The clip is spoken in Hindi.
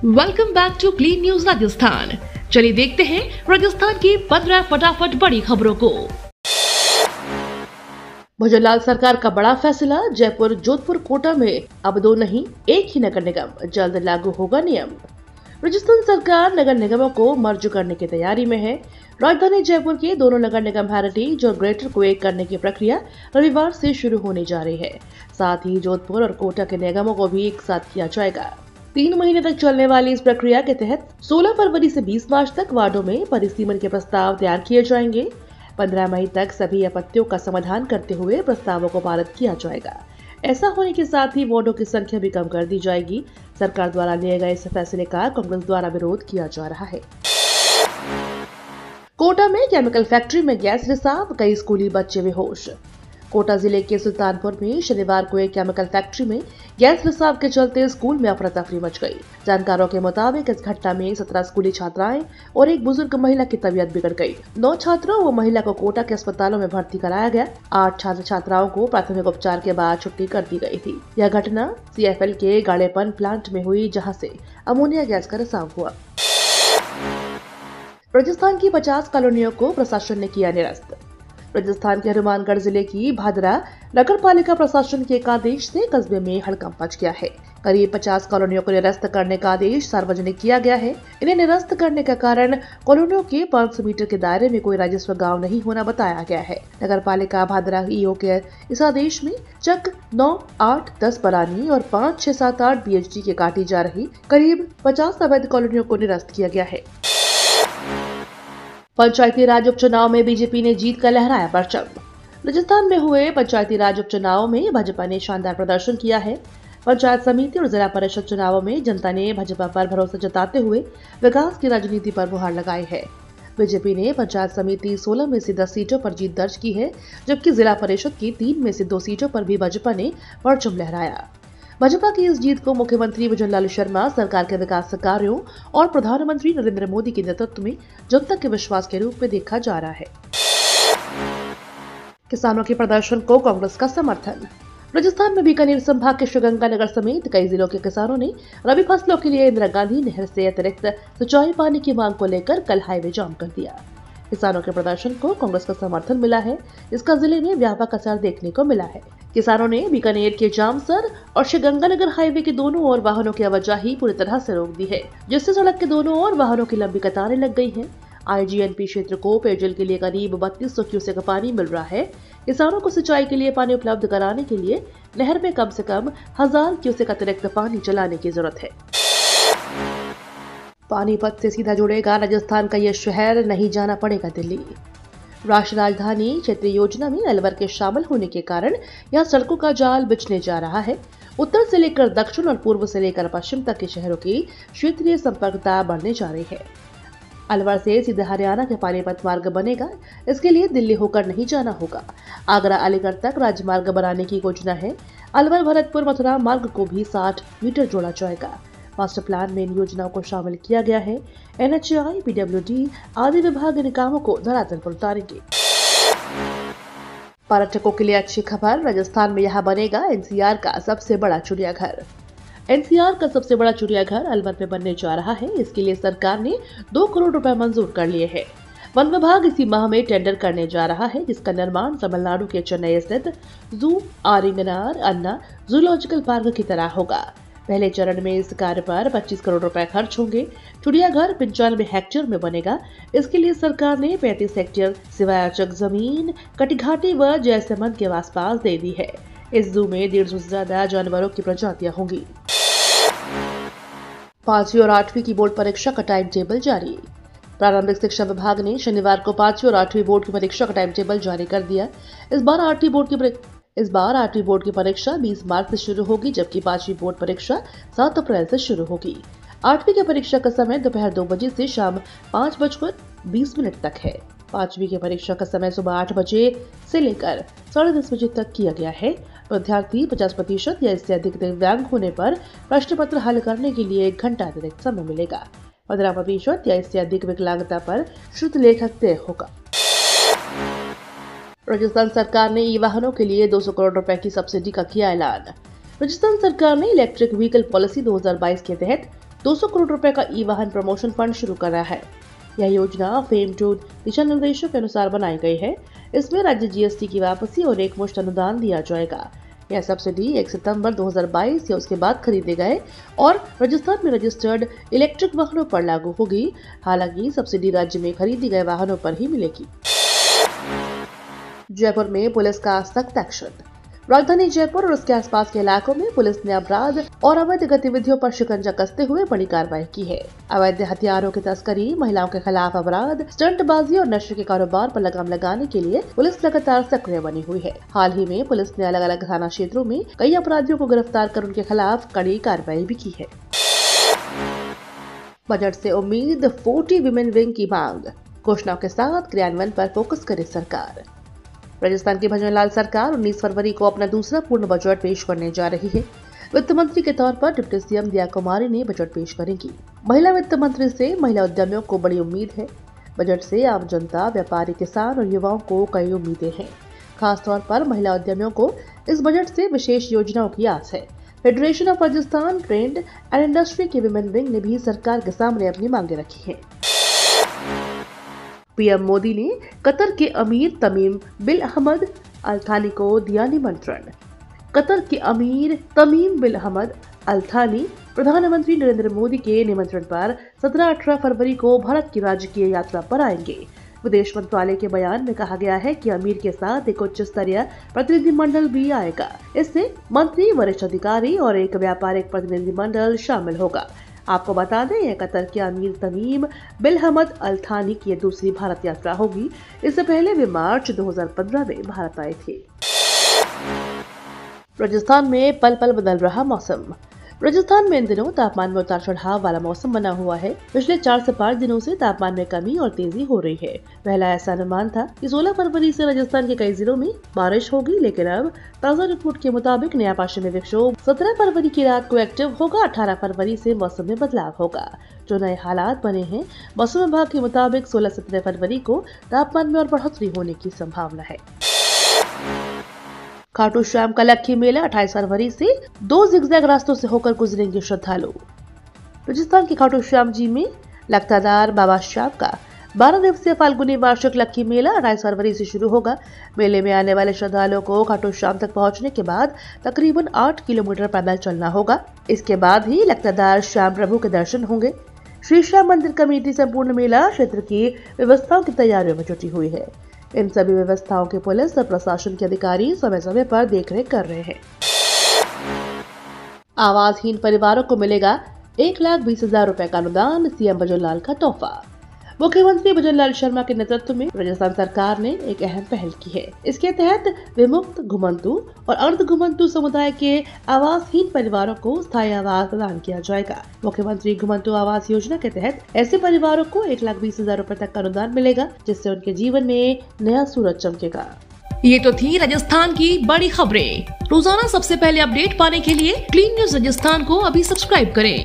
Welcome back to clean news Rajasthan. चलिए देखते हैं राजस्थान की 15 फटाफट बड़ी खबरों को। भजनलाल सरकार का बड़ा फैसला, जयपुर, जोधपुर, कोटा में अब दो नहीं एक ही नगर निगम, जल्द लागू होगा नियम। राजस्थान सरकार नगर निगमों को मर्ज करने की तैयारी में है। राजधानी जयपुर के दोनों नगर निगम हेरिटेज और ग्रेटर को एक करने की प्रक्रिया रविवार से शुरू होने जा रही है। साथ ही जोधपुर और कोटा के निगमों को भी एक साथ किया जाएगा। 3 महीने तक चलने वाली इस प्रक्रिया के तहत 16 फरवरी से 20 मार्च तक वार्डों में परिसीमन के प्रस्ताव तैयार किए जाएंगे। 15 मई तक सभी आपत्तियों का समाधान करते हुए प्रस्तावों को पारित किया जाएगा। ऐसा होने के साथ ही वार्डों की संख्या भी कम कर दी जाएगी। सरकार द्वारा लिए गए इस फैसले का कांग्रेस द्वारा विरोध किया जा रहा है। कोटा में केमिकल फैक्ट्री में गैस रिसाव, कई स्कूली बच्चे बेहोश। कोटा जिले के सुल्तानपुर में शनिवार को एक केमिकल फैक्ट्री में गैस रिसाव के चलते स्कूल में अफरा तफरी मच गई। जानकारों के मुताबिक इस घटना में 17 स्कूली छात्राएं और एक बुजुर्ग महिला की तबीयत बिगड़ गई। 9 छात्रों व महिला को कोटा के अस्पतालों में भर्ती कराया गया। 8 छात्र छात्राओं को प्राथमिक उपचार के बाद छुट्टी कर दी गई थी। यह घटना CFL के गाड़ेपन प्लांट में हुई, जहाँ से अमोनिया गैस का रिसाव हुआ। राजस्थान की 50 कॉलोनियों को प्रशासन ने किया निरस्त। राजस्थान के हनुमानगढ़ जिले की भादरा नगर पालिका प्रशासन के एक आदेश से कस्बे में हड़कंप मच गया है। करीब 50 कॉलोनियों को निरस्त करने का आदेश सार्वजनिक किया गया है। इन्हें निरस्त करने का कारण कॉलोनियों के 500 मीटर के दायरे में कोई राजस्व गांव नहीं होना बताया गया है। नगर पालिका भादरा EO के इस आदेश में चक 9, 8, 10 परानी और 5, 6, 7, 8 BHT के काटी जा रही करीब 50 अवैध कॉलोनियों को निरस्त किया गया है। पंचायती राज उपचुनाव में बीजेपी ने जीत का लहराया परचम। राजस्थान में हुए पंचायती राज उपचुनाव में भाजपा ने शानदार प्रदर्शन किया है। पंचायत समिति और जिला परिषद चुनावों में जनता ने भाजपा पर भरोसा जताते हुए विकास की राजनीति पर मुहर लगाई है। बीजेपी ने पंचायत समिति 16 में से 10 सीटों पर जीत दर्ज की है, जबकि जिला परिषद की 3 में से 2 सीटों पर भी भाजपा ने परचम लहराया। भाजपा की इस जीत को मुख्यमंत्री भजनलाल शर्मा सरकार के विकास कार्यों और प्रधानमंत्री नरेंद्र मोदी के नेतृत्व में जनता के विश्वास के रूप में देखा जा रहा है। किसानों के प्रदर्शन को कांग्रेस का समर्थन। राजस्थान में बीकानेर संभाग के श्रीगंगानगर समेत कई जिलों के किसानों ने रबी फसलों के लिए इंदिरा गांधी नहर से अतिरिक्त सिंचाई पानी की मांग को लेकर कल हाईवे जाम कर दिया। किसानों के प्रदर्शन को कांग्रेस का समर्थन मिला है। इसका जिले में व्यापक असर देखने को मिला है। किसानों ने बीकानेर के जामसर और श्रीगंगानगर हाईवे के दोनों ओर वाहनों की आवाजाही पूरी तरह से रोक दी है, जिससे सड़क के दोनों ओर वाहनों की लंबी कतारें लग गई हैं। IGNP क्षेत्र को पेयजल के लिए करीब 3200 क्यूसेक पानी मिल रहा है। किसानों को सिंचाई के लिए पानी उपलब्ध कराने के लिए नहर में कम से कम 1000 क्यूसेक अतिरिक्त पानी चलाने की जरूरत है। पानीपत से सीधा जुड़ेगा राजस्थान का यह शहर, नहीं जाना पड़ेगा दिल्ली। राष्ट्रीय राजधानी क्षेत्र योजना में अलवर के शामिल होने के कारण यहां सड़कों का जाल बिछने जा रहा है। उत्तर से लेकर दक्षिण और पूर्व से लेकर पश्चिम तक के शहरों की क्षेत्रीय संपर्कता बढ़ने जा रही है। अलवर से सीधे हरियाणा के पानीपत मार्ग बनेगा। इसके लिए दिल्ली होकर नहीं जाना होगा। आगरा अलीगढ़ तक राजमार्ग बनाने की योजना है। अलवर भरतपुर मथुरा मार्ग को भी 60 मीटर जोड़ा जाएगा। मास्टर प्लान में इन योजनाओं को शामिल किया गया है। NHAI, PWD आदि विभाग इन कामों को धरातल पर उतारेंगे। पर्यटकों के लिए अच्छी खबर, राजस्थान में यहाँ बनेगा NCR का सबसे बड़ा चिड़ियाघर। NCR का सबसे बड़ा चिड़ियाघर अलवर में बनने जा रहा है। इसके लिए सरकार ने 2 करोड़ रुपए मंजूर कर लिए हैं। वन विभाग इसी माह में टेंडर करने जा रहा है, जिसका निर्माण तमिलनाडु के चेन्नई स्थित जू आरिंगनार अन्ना जूलॉजिकल पार्क की तरह होगा। पहले चरण में इस कार्य पर 25 करोड़ रुपए खर्च होंगे। चिड़ियाघर 95 हेक्टेयर में बनेगा। इसके लिए सरकार ने 35 हेक्टेयर सिवायचक जमीन कटिघाटी व जयसमंद के आसपास दे दी है। इस जू में 150 से ज्यादा जानवरों की प्रजातियां होंगी। 5वीं और 8वीं की बोर्ड परीक्षा का टाइम टेबल जारी। प्रारंभिक शिक्षा विभाग ने शनिवार को 5वीं और 8वीं बोर्ड की परीक्षा का टाइम टेबल जारी कर दिया। इस बार 8वीं बोर्ड की परीक्षा 20 मार्च से शुरू होगी, जबकि 5वीं बोर्ड परीक्षा 7 अप्रैल से शुरू होगी। 8वीं की परीक्षा का समय दोपहर 2 बजे से शाम 5:20 तक है। 5वीं की परीक्षा का समय सुबह 8 बजे से लेकर 10:30 बजे तक किया गया है। विद्यार्थी 50% या इससे अधिक दिव्यांग होने पर प्रश्न पत्र हल करने के लिए 1 घंटा अतिरिक्त समय मिलेगा। 15% या इससे अधिक विकलांगता पर शुद्ध लेखक तय होगा। राजस्थान सरकार ने ई-वाहनों के लिए 200 करोड़ रुपए की सब्सिडी का किया ऐलान। राजस्थान सरकार ने इलेक्ट्रिक व्हीकल पॉलिसी 2022 के तहत 200 करोड़ रुपए का ई वाहन प्रमोशन फंड शुरू करा है। यह योजना फेम टू दिशा निर्देशों के अनुसार बनाई गई है। इसमें राज्य जीएसटी की वापसी और एक मुश्त अनुदान दिया जाएगा। यह सब्सिडी 1 सितंबर 2022 या उसके बाद खरीदे गए और राजस्थान में रजिस्टर्ड इलेक्ट्रिक वाहनों पर लागू होगी। हालांकि सब्सिडी राज्य में खरीदी गए वाहनों पर ही मिलेगी। जयपुर में पुलिस का सख्त एक्शन। राजधानी जयपुर और उसके आसपास के इलाकों में पुलिस ने अपराध और अवैध गतिविधियों पर शिकंजा कसते हुए बड़ी कार्रवाई की है। अवैध हथियारों की तस्करी, महिलाओं के खिलाफ अपराध, स्टंटबाजी और नशे के कारोबार पर लगाम लगाने के लिए पुलिस लगातार सक्रिय बनी हुई है। हाल ही में पुलिस ने अलग अलग थाना क्षेत्रों में कई अपराधियों को गिरफ्तार कर उनके खिलाफ कड़ी कार्रवाई भी की है। बजट से उम्मीद 40 विमेन विंग की मांग, घोषणाओं के साथ क्रियान्वयन पर फोकस करे सरकार। राजस्थान की भजनलाल सरकार 19 फरवरी को अपना दूसरा पूर्ण बजट पेश करने जा रही है। वित्त मंत्री के तौर पर डिप्टी सीएम दिया कुमारी ने बजट पेश करेंगी। महिला वित्त मंत्री से महिला उद्यमियों को बड़ी उम्मीद है। बजट से आम जनता, व्यापारी, किसान और युवाओं को कई उम्मीदें हैं। खासतौर पर महिला उद्यमियों को इस बजट से विशेष योजनाओं की आस है। Federation of Rajasthan trade and industry के विमेन विंग ने भी सरकार के सामने अपनी मांगे रखी है। पीएम मोदी ने कतर के अमीर तमीम बिन हमद अल थानी को दिया निमंत्रण। कतर के अमीर तमीम बिन हमद अल थानी प्रधानमंत्री नरेंद्र मोदी के निमंत्रण पर 17-18 फरवरी को भारत की राजकीय यात्रा पर आएंगे। विदेश मंत्रालय के बयान में कहा गया है कि अमीर के साथ एक उच्च स्तरीय प्रतिनिधिमंडल भी आएगा। इससे मंत्री, वरिष्ठ अधिकारी और एक व्यापारिक प्रतिनिधिमंडल शामिल होगा। आपको बता दें, यह कतर के अमीर तमीम बिन हमद अल थानी की दूसरी भारत यात्रा होगी। इससे पहले वे मार्च 2015 में भारत आए थे। राजस्थान में पल पल बदल रहा मौसम। राजस्थान में इन दिनों तापमान में उतार चढ़ाव वाला मौसम बना हुआ है। पिछले 4 से 5 दिनों से तापमान में कमी और तेजी हो रही है। पहला ऐसा अनुमान था कि 16 फरवरी से राजस्थान के कई जिलों में बारिश होगी, लेकिन अब ताज़ा रिपोर्ट के मुताबिक नया पश्चिमी विक्षोभ 17 फरवरी की रात को एक्टिव होगा। 18 फरवरी से मौसम में बदलाव होगा। जो नए हालात बने हैं, मौसम विभाग के मुताबिक 16-17 फरवरी को तापमान में और बढ़ोतरी होने की संभावना है। खाटू श्याम का लक्खी मेला 28 फरवरी से 2 जिगजैग रास्तों से होकर गुजरेंगे श्रद्धालु। राजस्थान के खाटू श्याम जी में लखतादार बाबा श्याम का 12 दिवसीय फाल्गुनी वार्षिक लक्खी मेला 28 फरवरी से शुरू होगा। मेले में आने वाले श्रद्धालुओं को खाटू श्याम तक पहुंचने के बाद तकरीबन 8 किलोमीटर पैदल चलना होगा। इसके बाद ही लखतादार श्याम प्रभु के दर्शन होंगे। श्री श्याम मंदिर कमेटी संपूर्ण मेला क्षेत्र की व्यवस्थाओं की तैयारियों में जुटी हुई है। इन सभी व्यवस्थाओं के पुलिस और प्रशासन के अधिकारी समय समय पर देखरेख कर रहे हैं। आवासहीन परिवारों को मिलेगा 1,20,000 रुपए का अनुदान, सीएम भजनलाल का तोहफा। मुख्यमंत्री भजनलाल शर्मा के नेतृत्व में राजस्थान सरकार ने एक अहम पहल की है। इसके तहत विमुक्त, घुमंतु और अर्ध घुमंतु समुदाय के आवासहीन परिवारों को स्थायी आवास प्रदान किया जाएगा। मुख्यमंत्री घुमंतु आवास योजना के तहत ऐसे परिवारों को 1,20,000 रुपए तक का अनुदान मिलेगा, जिससे उनके जीवन में नया सूरज चमकेगा। ये तो थी राजस्थान की बड़ी खबरें। रोजाना सबसे पहले अपडेट पाने के लिए क्लीन न्यूज राजस्थान को अभी सब्सक्राइब करें।